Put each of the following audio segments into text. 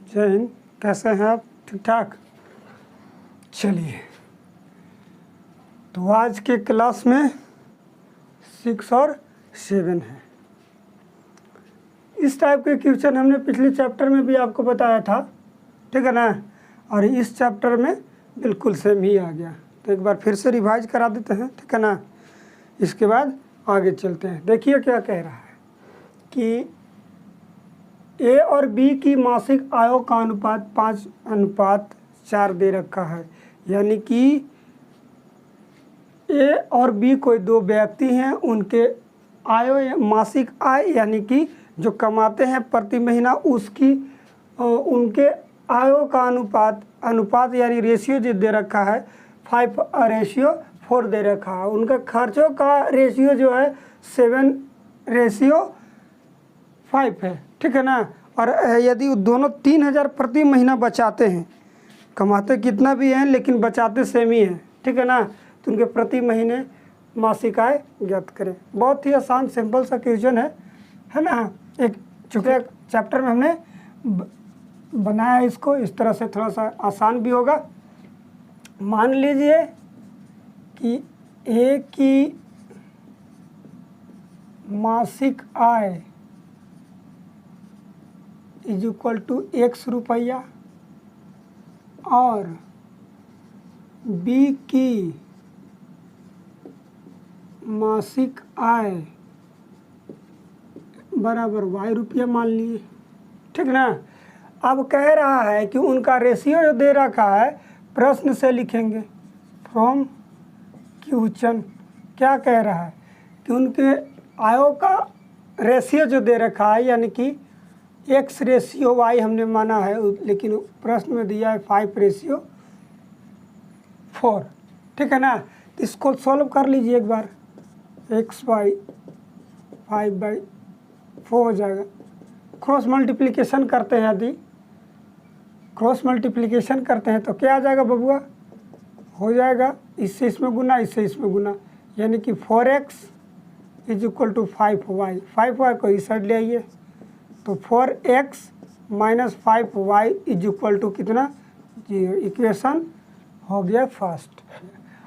जय हिंद। कैसे हैं आप? ठीक ठाक। चलिए, तो आज के क्लास में 6 और 7 है। इस टाइप के क्वेश्चन हमने पिछले चैप्टर में भी आपको बताया था, ठीक है ना। और इस चैप्टर में बिल्कुल सेम ही आ गया, तो एक बार फिर से रिवाइज करा देते हैं, ठीक है ना। इसके बाद आगे चलते हैं। देखिए क्या कह रहा है कि ए और बी की मासिक आयों का अनुपात 5:4 दे रखा है। यानी कि ए और बी कोई दो व्यक्ति हैं, उनके आय मासिक आय यानी कि जो कमाते हैं प्रति महीना उसकी उनके आयों का अनुपात यानी रेशियो जो दे रखा है 5:4 दे रखा है। उनका खर्चों का रेशियो जो है 7:5 है, ठीक है ना। और यदि दोनों 3,000 प्रति महीना बचाते हैं, कमाते कितना भी हैं लेकिन बचाते सेम ही हैं, ठीक है ना, तो उनके प्रति महीने मासिक आय ज्ञात करें। बहुत ही आसान सिंपल सा क्वेश्चन है ना। एक चूँकि चैप्टर में हमने बनाया इसको, इस तरह से थोड़ा सा आसान भी होगा। मान लीजिए कि ए की मासिक आय इज इक्वल टू X रुपया और बी की मासिक आय बराबर Y रुपया मान लिए, ठीक ना। अब कह रहा है कि उनका रेशियो जो दे रखा है प्रश्न से लिखेंगे फ्रॉम क्वेश्चन। क्या कह रहा है कि उनके आयों का रेशियो जो दे रखा है यानी कि X/Y हमने माना है, लेकिन प्रश्न में दिया है 5:4, ठीक है ना। तो इसको सॉल्व कर लीजिए एक बार। X/5/4 हो जाएगा। क्रॉस मल्टीप्लिकेशन करते हैं, यदि क्रॉस मल्टीप्लिकेशन करते हैं तो क्या आ जाएगा बबुआ? हो जाएगा इससे इसमें गुना, इससे इसमें गुना, यानी कि 4X is equal to 5Y। 5Y को इस साइड ले आइए, तो 4X minus 5Y is equal to कितना? 0। इक्वेशन हो गया फर्स्ट।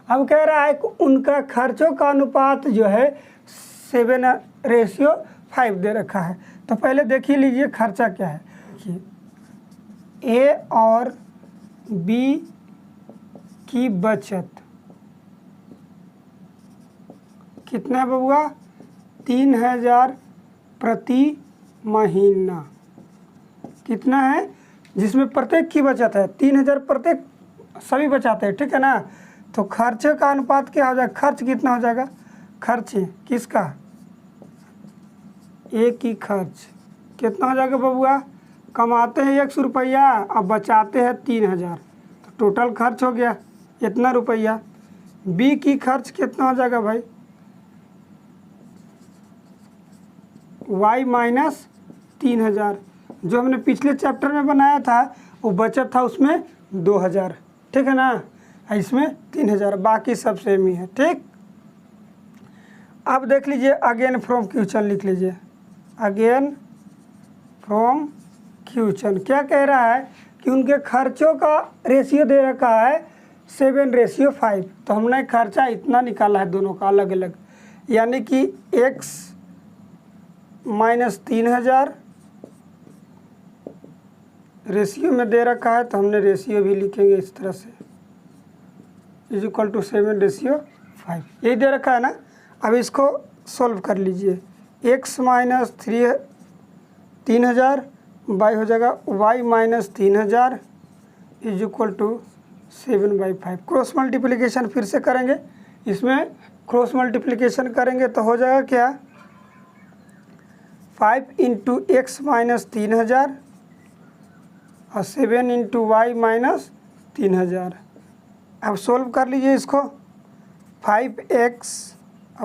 अब कह रहा है कि उनका खर्चों का अनुपात जो है 7:5 दे रखा है। तो पहले देख ही लीजिए खर्चा क्या है कि ए और बी की बचत कितना है बबुआ? 3,000 प्रति महीना। कितना है? जिसमें प्रत्येक की बचत है 3,000 प्रत्येक, सभी बचाते हैं, ठीक है ना। तो खर्चे का अनुपात क्या हो जाएगा? खर्च कितना हो जाएगा? खर्च किसका? ए की खर्च कितना हो जाएगा बबुआ? कमाते हैं 100 रुपया, अब बचाते हैं 3,000, तो टोटल खर्च हो गया इतना रुपया। बी की खर्च कितना हो जाएगा भाई? Y minus 3,000। जो हमने पिछले चैप्टर में बनाया था वो बचत था उसमें 2,000, ठीक है ना। इसमें 3,000, बाकी सब सेम ही है, ठीक। अब देख लीजिए अगेन फ्रॉम क्वेश्चन लिख लीजिए। अगेन फ्रॉम क्वेश्चन क्या कह रहा है कि उनके खर्चों का रेशियो दे रखा है 7:5। तो हमने खर्चा इतना निकाला है दोनों का अलग अलग, यानी कि X माइनस 3,000 रेशियो में दे रखा है, तो हमने रेशियो भी लिखेंगे इस तरह से, इज इक्वल टू 7:5। यही दे रखा है ना। अब इसको सॉल्व कर लीजिए। X माइनस 3,000 Y हो जाएगा Y minus 3,000 is equal to 7/5। Cross multiplication फिर से करेंगे, इसमें क्रॉस मल्टीप्लिकेशन करेंगे तो हो जाएगा क्या? 5 इंटू X माइनस 3,000 और 7 इंटू Y माइनस 3,000। अब सोल्व कर लीजिए इसको। 5X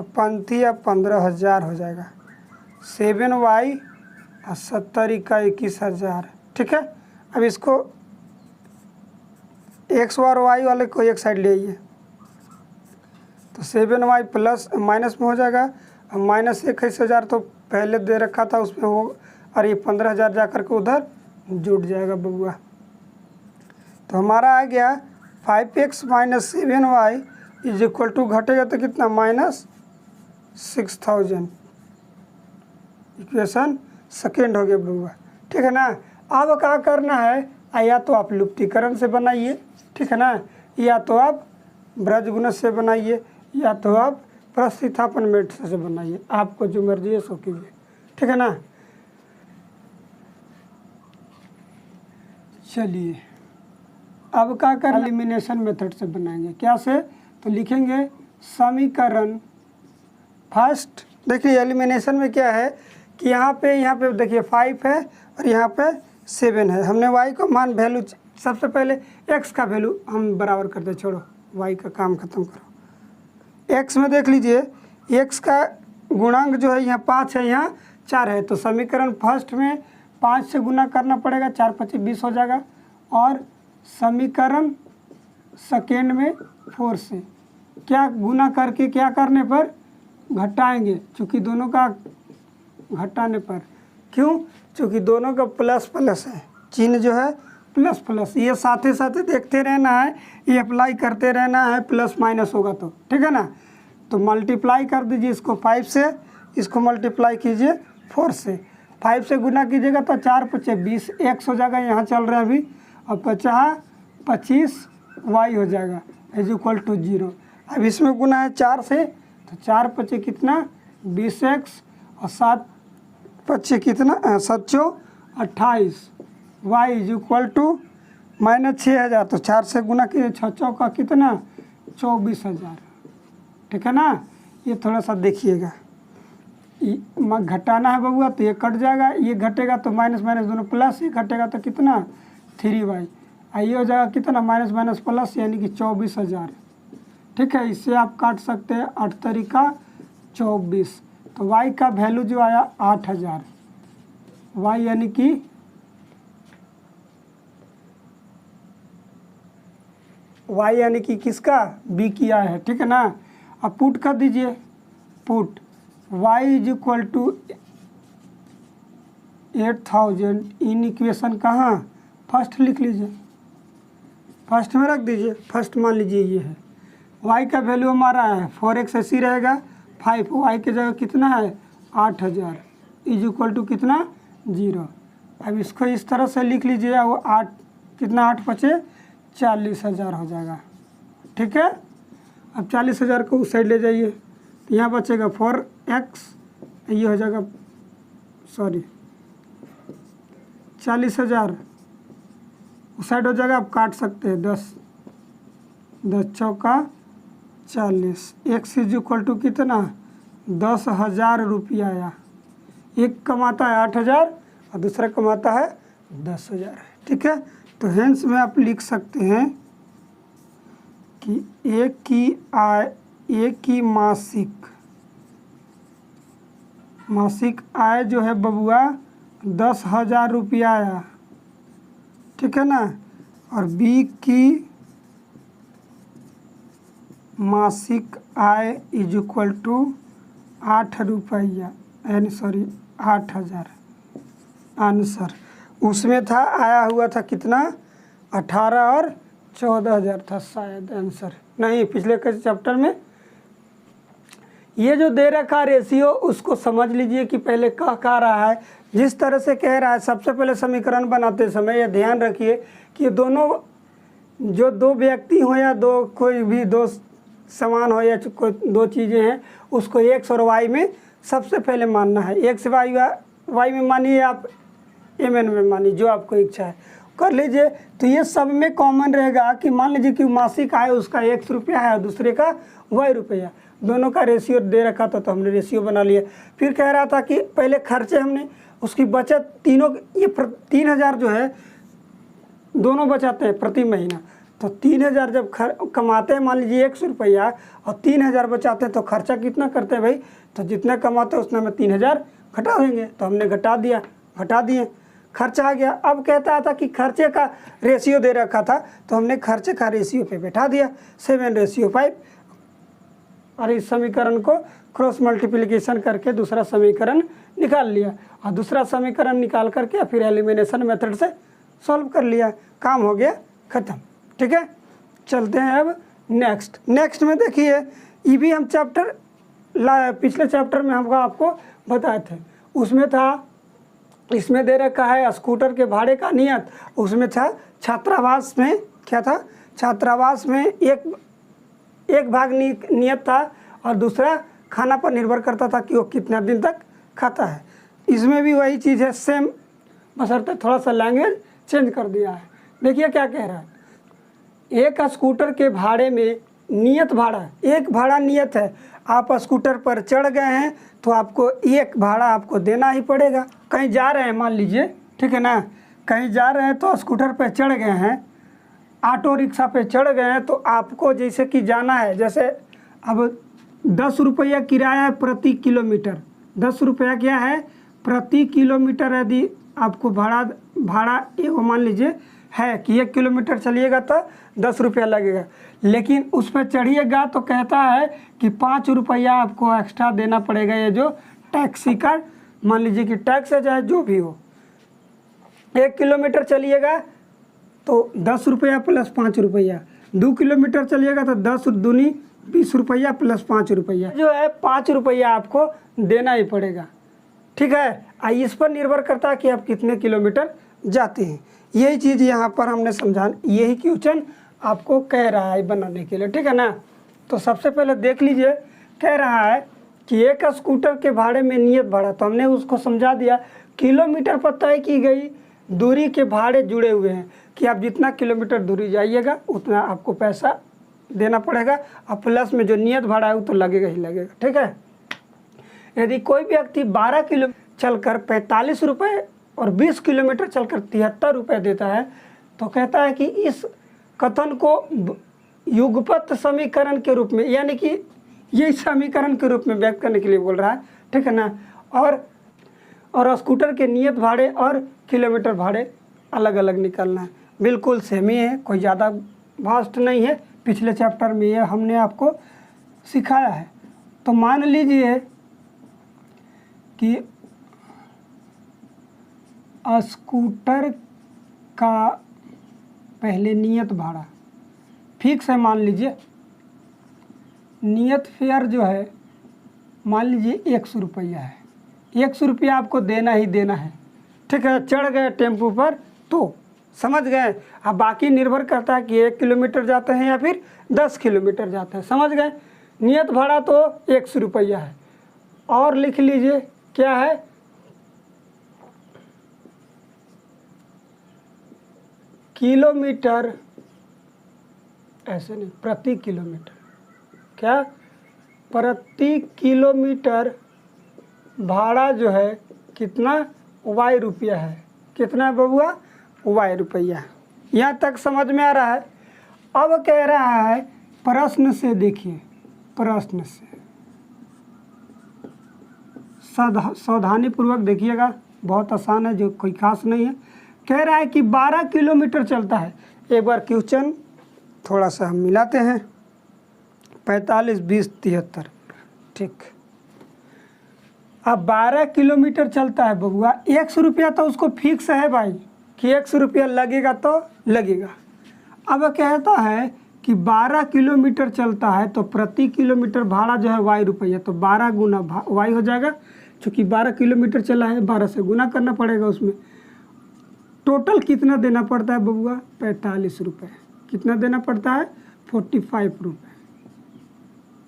पंथी 15,000 हो जाएगा, 7Y और 70×21,000, ठीक है। अब इसको X और Y वाले को एक साइड ले आइए, तो 7Y प्लस माइनस में हो जाएगा, और माइनस 21,000 तो पहले दे रखा था उसमें हो, और ये 15,000 जा कर के उधर जुड़ जाएगा बबुआ। तो हमारा आ गया 5x minus 7y is equal to घटेगा तो कितना -6000। इक्वेशन सेकेंड हो गया बबुआ, ठीक है ना। अब क्या करना है, या तो आप लुप्तीकरण से बनाइए, ठीक है ना, या तो आप ब्रजगुणज से बनाइए, या तो आप प्रतिस्थापन मेथड से बनाइए, आपको जो मर्जी है सो कीजिए, ठीक है ना। चलिए अब क्या कर एलिमिनेशन मेथड से बनाएंगे, क्या से, तो लिखेंगे समीकरण फर्स्ट। देखिए एलिमिनेशन में क्या है कि यहाँ पे देखिए 5 है और यहाँ पे 7 है। हमने y को मान वैल्यू, सबसे पहले x का वैल्यू हम बराबर करते, छोड़ो y का काम खत्म करो। x में देख लीजिए x का गुणांक जो है यहाँ 5 है, यहाँ 4 है, तो समीकरण फर्स्ट में 5 से गुना करना पड़ेगा, 4 × 5 = 20 हो जाएगा। और समीकरण सेकेंड में 4 से क्या गुना करके क्या करने पर घटाएंगे, चूँकि दोनों का घटाने पर, क्यों, चूँकि दोनों का प्लस प्लस है, चिन्ह जो है प्लस प्लस, ये साथे साथे देखते रहना है, ये अप्लाई करते रहना है, प्लस माइनस होगा तो, ठीक है ना। तो मल्टीप्लाई कर दीजिए इसको 5 से, इसको मल्टीप्लाई कीजिए 4 से, 5 से गुना कीजिएगा तो 4 × 5 = 20, x हो जाएगा, यहाँ चल रहा है अभी, और 50 25 y हो जाएगा इज इक्वल टू 0। अब इसमें गुना है 4 से, तो 4 × 5 कितना 20x, और 7 × 5 कितना 7 × 28, y इज इक्वल टू -6000। तो 4 से गुना कीजिए, 6 × 4 का कितना 24000, ठीक है ना। ये थोड़ा सा देखिएगा, घटाना है बबुआ तो ये कट जाएगा, ये घटेगा तो माइनस माइनस दोनों प्लस, ये घटेगा तो कितना 3y, ये हो जाएगा कितना माइनस माइनस प्लस, यानी कि 24000, ठीक है। इससे आप काट सकते हैं 8 तरीका 24, तो y का वैल्यू जो आया 8000, y यानी कि किसका, b की आय है, ठीक है ना। अब पुट कर दीजिए, put y is equal to 8000 in equation कहाँ फर्स्ट लिख लीजिए, फर्स्ट में रख दीजिए, फर्स्ट मान लीजिए ये है। y का वैल्यू हमारा है 4x ऐसी रहेगा 5, y की जगह कितना है 8000 इज इक्वल टू कितना 0। अब इसको इस तरह से लिख लीजिए, वो 8 कितना 8 × 5 = 40000 हो जाएगा, ठीक है। अब 40000 को उस साइड ले जाइए, तो यहाँ बचेगा 4x, ये हो जाएगा 40000 उस साइड हो जाएगा। आप काट सकते हैं 10 × 40, x इज इक्वल टू कितना 10,000 रुपया आया। एक कमाता है 8000 और दूसरा कमाता है 10,000, ठीक है। तो हेंस में आप लिख सकते हैं कि एक की मासिक आय जो है बबुआ 10,000 रुपया आया, ठीक है ना। और बी की मासिक आय इज इक्वल टू 8 रुपया, यानी 8000। आंसर उसमें था, आया हुआ था कितना 18 और 14,000 था शायद आंसर, नहीं पिछले के चैप्टर में। ये जो दे रखा रेशियो उसको समझ लीजिए कि पहले कह रहा है, जिस तरह से कह रहा है। सबसे पहले समीकरण बनाते समय यह ध्यान रखिए कि दोनों जो दो व्यक्ति हो या दो कोई भी दो समान हो या कोई दो चीज़ें हैं, उसको x और y में सबसे पहले मानना है। x y में मानिए, आप mn में मानिए, जो आपको इच्छा है कर लीजिए। तो ये सब में कॉमन रहेगा कि मान लीजिए कि मासिक आय उसका x रुपया है और दूसरे का y रुपया, दोनों का रेशियो दे रखा था तो हमने रेशियो बना लिया। फिर कह रहा था कि पहले खर्चे हमने उसकी बचत तीनों, ये 3000 जो है दोनों बचाते हैं प्रति महीना, तो 3000 जब कमाते हैं मान लीजिए 100 रुपया और 3000 बचाते हैं तो खर्चा कितना करते हैं भाई, तो जितना कमाते हैं उतना में 3000 घटा देंगे। तो हमने घटा दिए, खर्चा आ गया। अब कहता था कि खर्चे का रेशियो दे रखा था तो हमने खर्चे का रेशियो पे बैठा दिया 7:5, और इस समीकरण को क्रॉस मल्टीप्लिकेशन करके दूसरा समीकरण निकाल लिया और दूसरा समीकरण निकाल करके फिर एलिमिनेशन मेथड से सॉल्व कर लिया, काम हो गया ख़त्म। ठीक है, चलते हैं अब नेक्स्ट में देखिए, ये भी हम चैप्टर पिछले चैप्टर में हमको आपको बताए थे, उसमें था, इसमें दे रखा है स्कूटर के भाड़े का नियत, उसमें था छात्रावास में क्या था, छात्रावास में एक भाग नियत था और दूसरा खाना पर निर्भर करता था कि वो कितना दिन तक खाता है। इसमें भी वही चीज़ है सेम, बशर्ते थोड़ा सा लैंग्वेज चेंज कर दिया है। देखिए क्या कह रहा है, एक स्कूटर के भाड़े में नियत भाड़ा, एक भाड़ा नियत है, आप स्कूटर पर चढ़ गए हैं तो आपको एक भाड़ा आपको देना ही पड़ेगा। कहीं जा रहे हैं मान लीजिए, ठीक है ना, कहीं जा रहे हैं तो स्कूटर पर चढ़ गए हैं, ऑटो रिक्शा पे चढ़ गए हैं तो आपको जैसे कि जाना है, जैसे अब 10 रुपया किराया है प्रति किलोमीटर, 10 रुपया क्या है प्रति किलोमीटर, यदि आपको भाड़ा एगो मान लीजिए है कि 1 किलोमीटर चलिएगा तो 10 रुपया लगेगा, लेकिन उस पर चढ़िएगा तो कहता है कि 5 रुपया आपको एक्स्ट्रा देना पड़ेगा, ये जो टैक्सी का मान लीजिए कि टैक्स है चाहे जो भी हो। 1 किलोमीटर चलिएगा तो 10 रुपया प्लस 5 रुपया, 2 किलोमीटर चलिएगा तो 10 दूनी 20 रुपया प्लस 5 रुपया, जो है 5 रुपया आपको देना ही पड़ेगा। ठीक है, इस पर निर्भर करता है कि आप कितने किलोमीटर जाते हैं। यही चीज़ यहाँ पर हमने समझा, यही क्वेश्चन आपको कह रहा है बनाने के लिए। ठीक है ना, तो सबसे पहले देख लीजिए, कह रहा है कि एक स्कूटर के भाड़े में नियत भाड़ा, तो हमने उसको समझा दिया, किलोमीटर पर तय की गई दूरी के भाड़े जुड़े हुए हैं कि आप जितना किलोमीटर दूरी जाइएगा उतना आपको पैसा देना पड़ेगा, और प्लस में जो नियत भाड़ा है वो तो लगेगा ही लगेगा। ठीक है, यदि कोई व्यक्ति 12 किलोमीटर चलकर 45 रुपये और 20 किलोमीटर चलकर 73 रुपये देता है, तो कहता है कि इस कथन को युगपत समीकरण के रूप में, यानी कि ये समीकरण के रूप में व्यक्त करने के लिए बोल रहा है। ठीक है ना, और स्कूटर के नियत भाड़े और किलोमीटर भाड़े अलग अलग निकालना है। बिल्कुल सेम ही है, कोई ज़्यादा वास्ट नहीं है, पिछले चैप्टर में ये हमने आपको सिखाया है। तो मान लीजिए कि स्कूटर का पहले नियत भाड़ा फिक्स है, मान लीजिए नियत फेयर जो है मान लीजिए 100 रुपया है, 100 रुपया आपको देना ही देना है। ठीक है, चढ़ गए टेम्पो पर तो समझ गए, अब बाकी निर्भर करता है कि 1 किलोमीटर जाते हैं या फिर 10 किलोमीटर जाते हैं, समझ गए। नियत भाड़ा तो 100 रुपया है, और लिख लीजिए क्या है, किलोमीटर, ऐसे नहीं, प्रति किलोमीटर, क्या प्रति किलोमीटर भाड़ा जो है कितना Y रुपया है, कितना बबुआ Y रुपया। यहाँ तक समझ में आ रहा है। अब कह रहा है प्रश्न से, देखिए प्रश्न से सावधानी पूर्वक देखिएगा, बहुत आसान है, जो कोई खास नहीं है। कह रहा है कि 12 किलोमीटर चलता है, एक बार क्वेश्चन थोड़ा सा हम मिलाते हैं, 45 20 73। ठीक, अब 12 किलोमीटर चलता है बबुआ, 100 रुपया तो उसको फिक्स है भाई कि 100 रुपया लगेगा तो लगेगा। अब कहता है कि 12 किलोमीटर चलता है तो प्रति किलोमीटर भाड़ा जो है Y रुपया, तो 12 गुना Y हो जाएगा, चूँकि 12 किलोमीटर चला है 12 से गुना करना पड़ेगा उसमें। टोटल कितना देना पड़ता है बबुआ, 45 रुपये। कितना देना पड़ता है, 45 रुपये।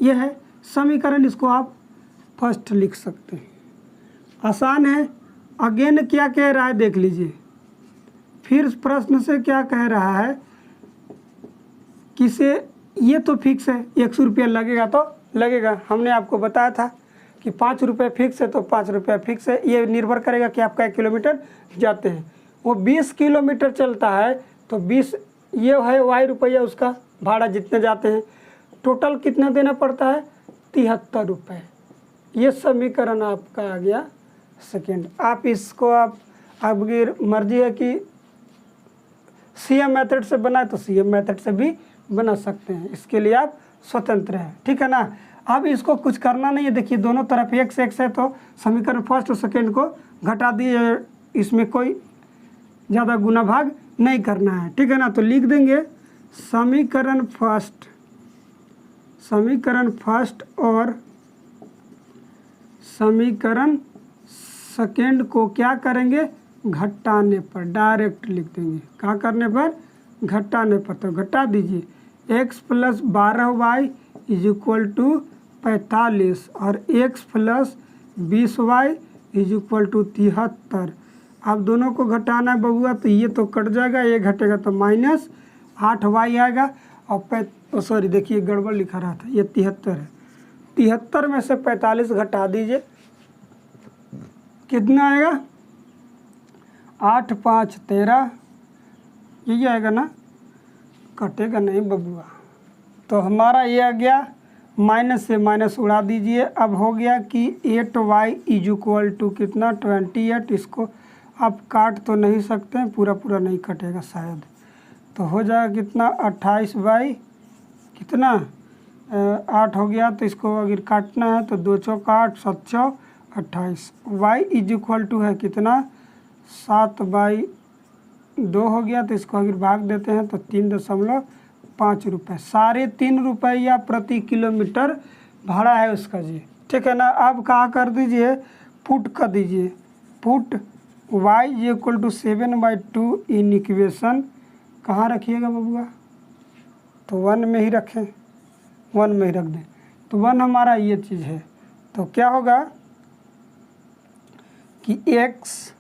यह है समीकरण, इसको आप फर्स्ट लिख सकते हैं, आसान है। अगेन क्या कह रहा है देख लीजिए, फिर प्रश्न से क्या कह रहा है कि से ये तो फिक्स है, 100 रुपया लगेगा तो लगेगा। हमने आपको बताया था कि 5 रुपये फिक्स है तो 5 रुपये फिक्स है, ये निर्भर करेगा कि आप कई किलोमीटर जाते हैं। वो 20 किलोमीटर चलता है तो 20 ये है Y रुपया उसका भाड़ा जितने जाते हैं, टोटल कितना देना पड़ता है, 73 रुपये। ये समीकरण आपका आ गया सेकेंड। आप इसको आपकी मर्जी है कि CM मेथड से बनाए तो CM मेथड से भी बना सकते हैं, इसके लिए आप स्वतंत्र हैं। ठीक है ना। अब इसको कुछ करना नहीं है, देखिए दोनों तरफ x है तो समीकरण फर्स्ट और सेकेंड को घटा दिए, इसमें कोई ज़्यादा गुना भाग नहीं करना है, ठीक है ना। तो लिख देंगे समीकरण फर्स्ट और समीकरण सेकेंड को क्या करेंगे, घटाने पर डायरेक्ट लिख देंगे। क्या करने पर, घटाने पर। तो घटा दीजिए, x + 12y = 45 और x + 20y = 73। अब दोनों को घटाना है बबुआ, तो ये तो कट जाएगा, ये घटेगा तो -8y आएगा। और सॉरी देखिए गड़बड़ लिखा रहा था, ये 73 है। 73 में से 45 घटा दीजिए, कितना आएगा, 8 × 5 = 13, यही आएगा ना, कटेगा नहीं बबुआ। तो हमारा ये आ गया, माइनस से माइनस उड़ा दीजिए। अब हो गया कि 8y = कितना, 28। इसको आप काट तो नहीं सकते हैं, पूरा पूरा नहीं कटेगा शायद, तो हो जाएगा कितना, 28y कितना 8 हो गया। तो इसको अगर काटना है तो 2 × 8 = 7 × 28। y = है कितना, 7/2 हो गया। तो इसको अगर भाग देते हैं तो 3.5 रुपये, 3.5 रुपया प्रति किलोमीटर भाड़ा है उसका जी, ठीक है ना। अब कहाँ कर दीजिए, पुट कर दीजिए, पुट y = 7/2 इन इक्वेशन, कहाँ रखिएगा बबुआ, तो 1 में ही रखें, 1 में ही रख दें। तो 1 हमारा ये चीज़ है, तो क्या होगा कि x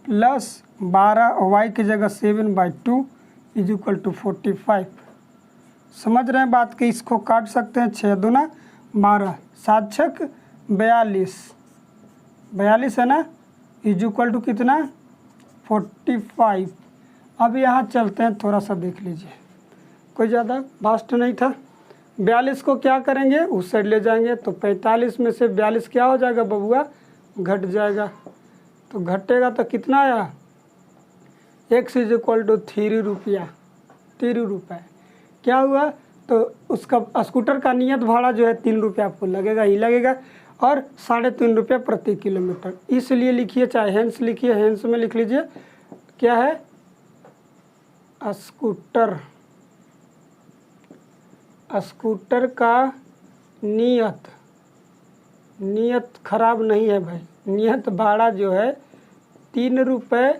+ 12 और y की जगह 7/2 = 45। समझ रहे हैं बात कि इसको काट सकते हैं, 6 दूना 12, 7 छक 42, 42 है ना, = कितना, 45। अब यहाँ चलते हैं, थोड़ा सा देख लीजिए, कोई ज़्यादा वास्ट नहीं था। 42 को क्या करेंगे, उस साइड ले जाएंगे, तो 45 में से 42 क्या हो जाएगा बबुआ, घट जाएगा। तो घटेगा तो कितना आया, x = 3 रुपया, 3 रुपये। क्या हुआ, तो उसका स्कूटर का नियत भाड़ा जो है 3 रुपये आपको लगेगा ही लगेगा, और 3.5 रुपये प्रति किलोमीटर। इसलिए लिखिए, चाहे हैंस लिखिए, हैंस में लिख लीजिए, क्या है, स्कूटर का नियत खराब नहीं है भाई, नियत भाड़ा जो है 3 रुपये,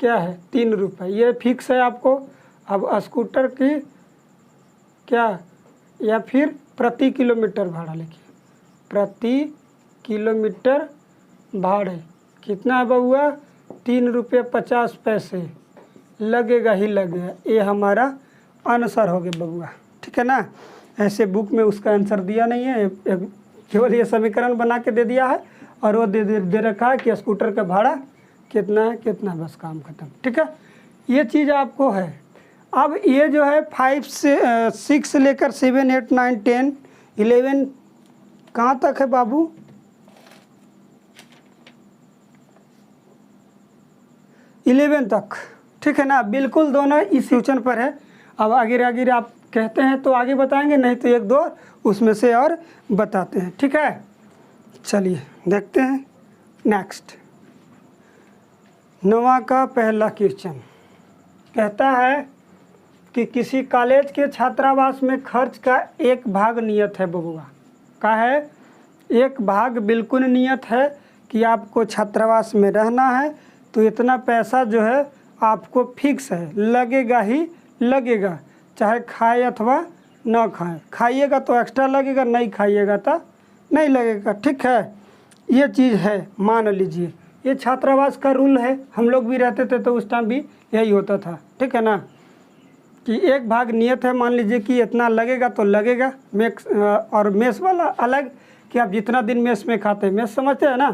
क्या है, 3 रुपये, ये फिक्स है आपको। अब स्कूटर की क्या, या फिर प्रति किलोमीटर भाड़ा लिखिए, प्रति किलोमीटर भाड़े कितना है बबुआ, 3 रुपये 50 पैसे लगेगा ही लगेगा। ये हमारा आंसर हो गया बबुआ, ठीक है ना। ऐसे बुक में उसका आंसर दिया नहीं है, केवल ये समीकरण बना के दे दिया है, और वो दे रखा है कि स्कूटर का भाड़ा कितना है, कितना, बस काम खत्म, ठीक है। ये चीज़ आपको है। अब ये जो है 5 से 6 से लेकर 7, 8, 9, 10, 11 कहाँ तक है बाबू, 11 तक, ठीक है ना। बिल्कुल दोनों इस क्वेश्चन पर है। अब आगे आप कहते हैं तो आगे बताएंगे, नहीं तो 1 2 उसमें से और बताते हैं, ठीक है। चलिए देखते हैं नेक्स्ट। 9वां का पहला क्वेश्चन कहता है कि किसी कॉलेज के छात्रावास में खर्च का 1 भाग नियत है बबुआ, का है 1 भाग बिल्कुल नियत है कि आपको छात्रावास में रहना है, तो इतना पैसा जो है आपको फिक्स है, लगेगा ही लगेगा, चाहे खाए अथवा ना खाएं। खाइएगा तो एक्स्ट्रा लगेगा, नहीं खाइएगा तो नहीं लगेगा, ठीक है। ये चीज़ है, मान लीजिए ये छात्रावास का रूल है, हम लोग भी रहते थे तो उस टाइम भी यही होता था, ठीक है ना, कि 1 भाग नियत है। मान लीजिए कि इतना लगेगा तो लगेगा। और मेस वाला अलग, कि आप जितना दिन मेस में खाते हैं, मेस समझते हैं ना,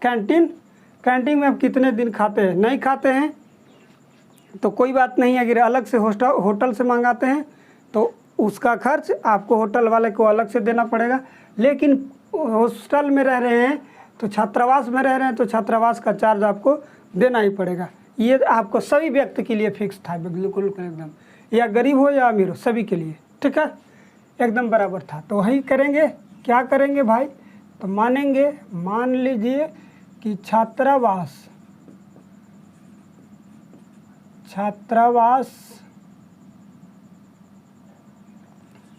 कैंटीन में आप कितने दिन खाते हैं, नहीं खाते हैं तो कोई बात नहीं, अगर अलग से होटल से मंगाते हैं तो उसका खर्च आपको होटल वाले को अलग से देना पड़ेगा। लेकिन हॉस्टल में रह रहे हैं तो छात्रावास में रह रहे हैं तो छात्रावास का चार्ज आपको देना ही पड़ेगा। ये आपको सभी व्यक्ति के लिए फिक्स था, बिल्कुल एकदम, या गरीब हो या अमीर हो, सभी के लिए, ठीक है। एकदम बराबर था। तो वही करेंगे, क्या करेंगे भाई, तो मानेंगे, मान लीजिए कि छात्रावास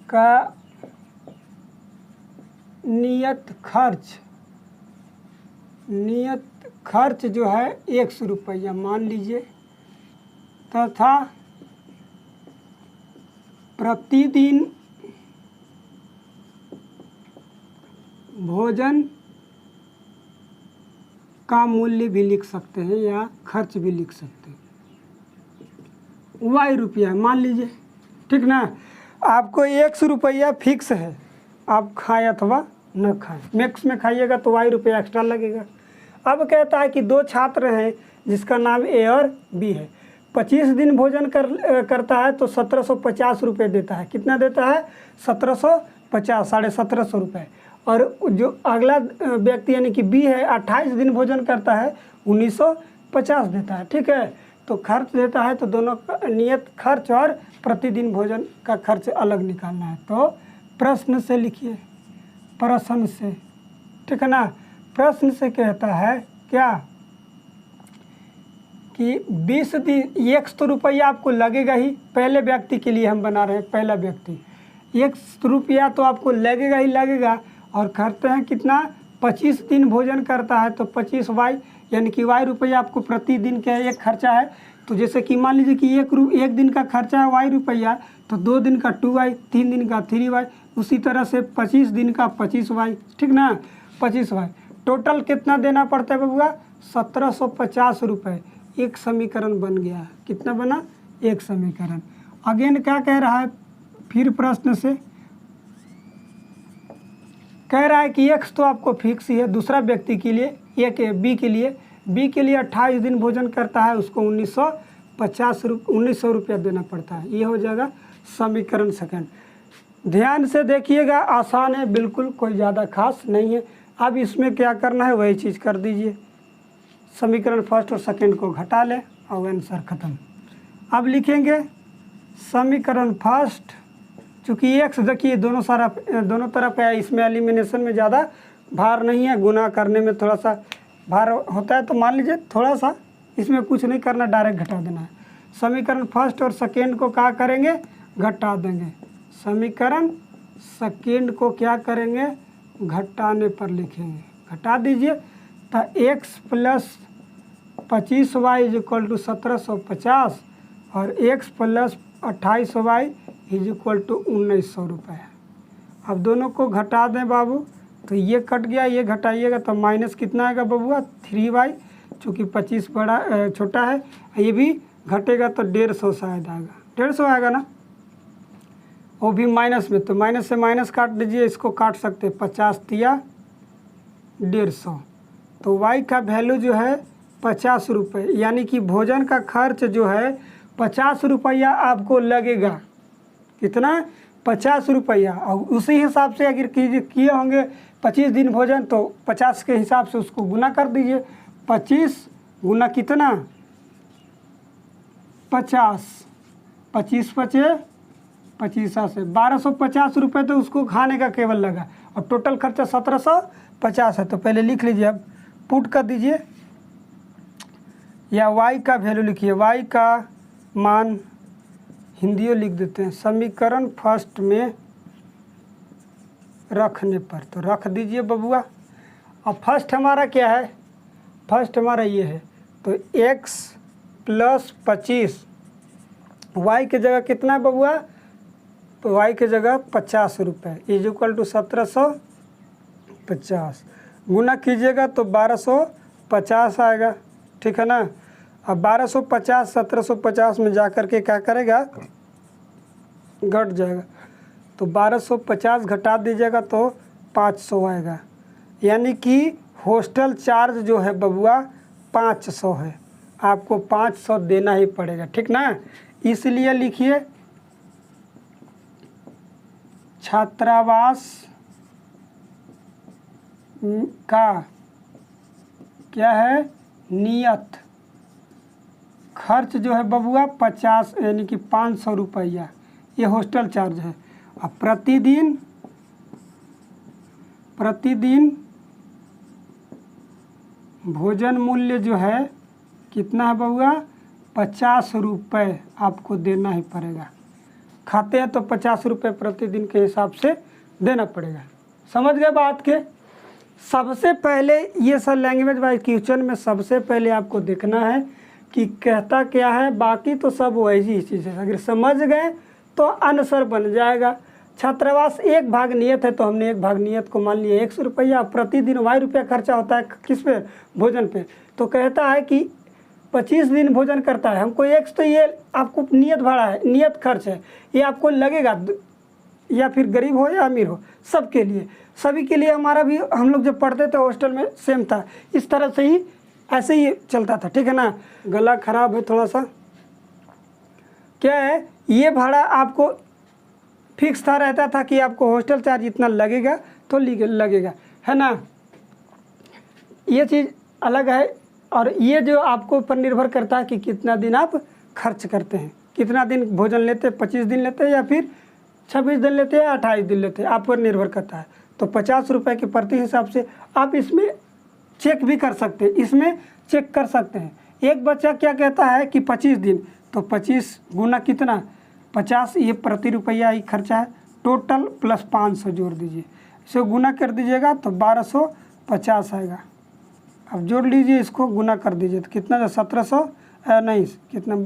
का नियत खर्च जो है 100 रुपया मान लीजिए, तथा प्रतिदिन भोजन का मूल्य भी लिख सकते हैं या खर्च भी लिख सकते हैं, y रुपया मान लीजिए, ठीक ना। आपको 100 रुपया फिक्स है, आप खाएं अथवा न खाएं, मैक्स में खाइएगा तो y रुपया एक्स्ट्रा लगेगा। अब कहता है कि दो छात्र हैं जिसका नाम ए और बी है, 25 दिन भोजन करता है तो 1750 रुपये देता है। कितना देता है, 1750, 1750 रुपये। और जो अगला व्यक्ति यानी कि बी है, 28 दिन भोजन करता है, 1950 देता है, ठीक है। तो खर्च देता है तो दोनों नियत खर्च और प्रतिदिन भोजन का खर्च अलग निकालना है। तो प्रश्न से लिखिए, प्रश्न से, ठीक है ना। प्रश्न से कहता है क्या कि 20 दिन 100 रुपया आपको लगेगा ही, पहले व्यक्ति के लिए हम बना रहे हैं, पहला व्यक्ति 100 रुपया तो आपको लगेगा ही लगेगा। और करते हैं कितना, 25 दिन भोजन करता है तो 25 वाई, यानी कि y रुपया आपको प्रतिदिन का एक खर्चा है। तो जैसे कि मान लीजिए कि एक दिन का खर्चा है y रुपया, तो 2 दिन का 2y, 3 दिन का 3y, उसी तरह से 25 दिन का 25y, ठीक ना, 25y। टोटल कितना देना पड़ता है बबुआ, 1750 रुपये। एक समीकरण बन गया, कितना बना, एक समीकरण। अगेन क्या कह रहा है, फिर प्रश्न से कह रहा है कि x तो आपको फिक्स ही है, दूसरा व्यक्ति के लिए एक बी के लिए 28 दिन भोजन करता है, उसको 1900 रुपया देना पड़ता है। ये हो जाएगा समीकरण सेकंड। ध्यान से देखिएगा, आसान है बिल्कुल, कोई ज़्यादा खास नहीं है। अब इसमें क्या करना है वही चीज़ कर दीजिए, समीकरण फर्स्ट और सेकंड को घटा लें और आंसर ख़त्म। अब लिखेंगे समीकरण फर्स्ट, चूँकि x देखिए दोनों तरफ है, इसमें एलिमिनेशन में ज़्यादा भार नहीं है, गुना करने में थोड़ा सा भार होता है। तो मान लीजिए थोड़ा सा इसमें कुछ नहीं करना, डायरेक्ट घटा देना है। समीकरण फर्स्ट और सेकेंड को क्या करेंगे, घटा देंगे। समीकरण सेकेंड को क्या करेंगे, घटाने पर लिखेंगे, घटा दीजिए। तो x plus 25y is equal to 1750 और x plus 28y is equal to 1900 रुपये। अब दोनों को घटा दें बाबू, तो ये कट गया, ये घटाइएगा तो माइनस कितना आएगा बबुआ, 3y, चूँकि 25 बड़ा छोटा है, ये भी घटेगा तो 150 शायद आएगा, 150 आएगा ना, वो भी माइनस में। तो माइनस से माइनस काट दीजिए, इसको काट सकते हैं, 50 तिया 150। तो y का वैल्यू जो है 50 रुपये, यानी कि भोजन का खर्च जो है 50 रुपया आपको लगेगा। कितना, 50 रुपया। और उसी हिसाब से अगर किए होंगे 25 दिन भोजन, तो 50 के हिसाब से उसको गुना कर दीजिए। 25 गुना कितना, 50, 25 पचे 25 से 1250 रुपये तो उसको खाने का केवल लगा, और टोटल खर्चा 1750 है। तो पहले लिख लीजिए, अब पुट कर दीजिए, या y का वैल्यू लिखिए, y का मान हिंदियों लिख देते हैं, समीकरण फर्स्ट में रखने पर। तो रख दीजिए बबुआ। अब फर्स्ट हमारा क्या है, फर्स्ट हमारा ये है, तो x प्लस 25, y के जगह कितना है बबुआ, तो y के जगह 50 रुपये इज इक्वल टू 1750, गुना कीजिएगा तो 1250 आएगा, ठीक है ना। अब 1250 1750 में जा कर के क्या करेगा, घट जाएगा। तो 1250 घटा दीजिएगा तो 500 आएगा, यानी कि हॉस्टल चार्ज जो है बबुआ 500 है, आपको 500 देना ही पड़ेगा, ठीक ना। इसलिए लिखिए छात्रावास का क्या है, नियत खर्च जो है बबुआ 50, यानी कि 500 रुपया, ये हॉस्टल चार्ज है। अब प्रतिदिन भोजन मूल्य जो है कितना है बउआ, 50 रुपये आपको देना ही पड़ेगा। खाते हैं तो 50 रुपये प्रतिदिन के हिसाब से देना पड़ेगा। समझ गए बात के? सबसे पहले ये सब लैंग्वेज वाइज क्वेश्चन में सबसे पहले आपको देखना है कि कहता क्या है, बाकी तो सब वैसी ही चीज़ है। अगर समझ गए तो आंसर बन जाएगा। छात्रावास 1 भाग नियत है तो हमने 1 भाग नियत को मान लिया 100 रुपया। प्रतिदिन y रुपया खर्चा होता है किस पे, भोजन पे। तो कहता है कि 25 दिन भोजन करता है, हमको x तो ये आपको नियत भाड़ा है, नियत खर्च है, ये आपको लगेगा, या फिर गरीब हो या अमीर हो, सबके लिए, सभी के लिए। हमारा भी हम लोग जब पढ़ते थे हॉस्टल में सेम था, इस तरह से ही ऐसे ही चलता था। ठीक है ना। गला खराब है थोड़ा सा, क्या है, ये भाड़ा आपको फिक्स था, रहता था कि आपको हॉस्टल चार्ज इतना लगेगा तो लगेगा, है ना। ये चीज़ अलग है। और ये जो आपको ऊपर निर्भर करता है कि कितना दिन आप खर्च करते हैं, कितना दिन भोजन लेते हैं, 25 दिन लेते हैं या फिर 26 दिन लेते हैं या 28 दिन लेते हैं, आप पर निर्भर करता है। तो 50 रुपये के प्रति हिसाब से आप इसमें चेक भी कर सकते हैं, इसमें चेक कर सकते हैं। एक बच्चा क्या कहता है कि 25 दिन, तो 25 गुना कितना, 50, ये प्रति रुपया ही खर्चा है, टोटल प्लस 500 जोड़ दीजिए, इसे गुना कर दीजिएगा तो 1250 आएगा। अब जोड़ लीजिए, इसको गुना कर दीजिए तो कितना, 1700 नहीं कितना,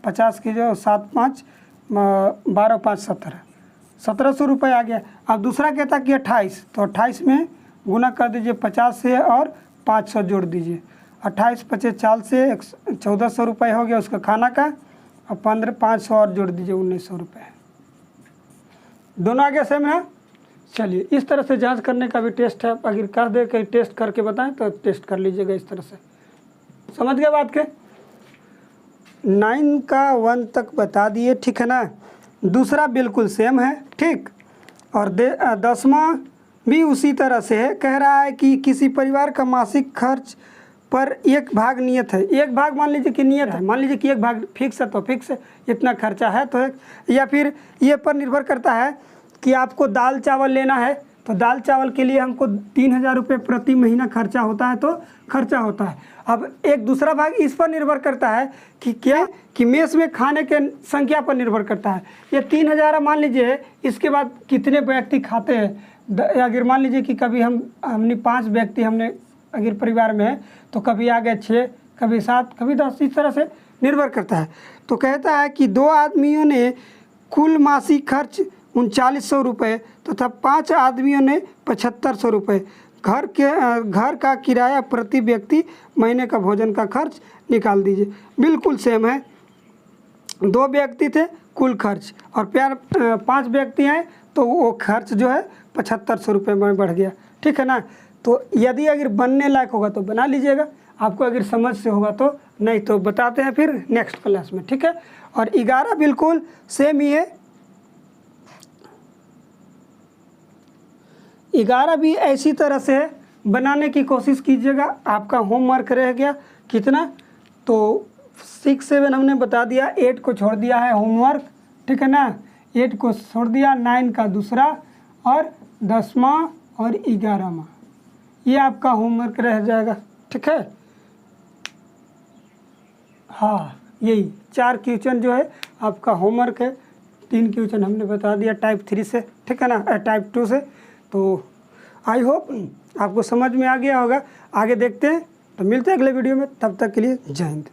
50 की जो 7 5 12 5 17, 1700 रुपये आ गया। अब दूसरा कहता कि 28, तो 28 में गुना कर दीजिए 50 से और 500 जोड़ दीजिए, 28 25 40 से 1400 रुपये हो गया उसका खाना का, और 15 500 और जोड़ दीजिए 1900 रुपये। दोनों आगे सेम है। चलिए, इस तरह से जांच करने का भी टेस्ट है। अगर कह दे कहीं टेस्ट करके बताएं तो टेस्ट कर लीजिएगा इस तरह से। समझ गए बात के? 9 का 1 तक बता दिए, ठीक है ना। दूसरा बिल्कुल सेम है, ठीक। और 10वां भी उसी तरह से है। कह रहा है कि किसी परिवार का मासिक खर्च पर 1 भाग नियत है। 1 भाग मान लीजिए कि नियत है, मान लीजिए कि 1 भाग फिक्स है तो फिक्स है, इतना खर्चा है तो है। या फिर ये पर निर्भर करता है कि आपको दाल चावल लेना है, तो दाल चावल के लिए हमको 3000 रुपये प्रति महीना खर्चा होता है, तो खर्चा होता है। अब एक दूसरा भाग इस पर निर्भर करता है कि क्या, कि मेस में खाने के संख्या पर निर्भर करता है। ये 3000 मान लीजिए, इसके बाद कितने व्यक्ति खाते हैं। अगर मान लीजिए कि कभी हमने 5 व्यक्ति हमने अगर परिवार में है, तो कभी आ गए 6, कभी 7, कभी 10, इस तरह से निर्भर करता है। तो कहता है कि 2 आदमियों ने कुल मासिक खर्च 3900 रुपये तथा 5 आदमियों ने 7500 रुपये। घर का किराया प्रति व्यक्ति महीने का भोजन का खर्च निकाल दीजिए। बिल्कुल सेम है। 2 व्यक्ति थे, कुल खर्च, और 5 व्यक्ति हैं तो वो खर्च जो है 7500 रुपये में बढ़ गया। ठीक है ना। तो यदि अगर बनने लायक होगा तो बना लीजिएगा, आपको अगर समझ से होगा तो, नहीं तो बताते हैं फिर नेक्स्ट क्लास में। ठीक है। और 11 बिल्कुल सेम ही है। 11 भी ऐसी तरह से बनाने की कोशिश कीजिएगा। आपका होमवर्क रह गया कितना, तो 6 7 हमने बता दिया, 8 को छोड़ दिया है होमवर्क। ठीक है ना। 8 को छोड़ दिया, 9 का दूसरा और 10वां और 11वां, ये आपका होमवर्क रह जाएगा। ठीक है। हाँ, यही 4 क्वेश्चन जो है आपका होमवर्क है। 3 क्वेश्चन हमने बता दिया टाइप 3 से, ठीक है ना, टाइप 2 से। तो आई होप आपको समझ में आ गया होगा। आगे देखते हैं, तो मिलते हैं अगले वीडियो में। तब तक के लिए जय हिंद।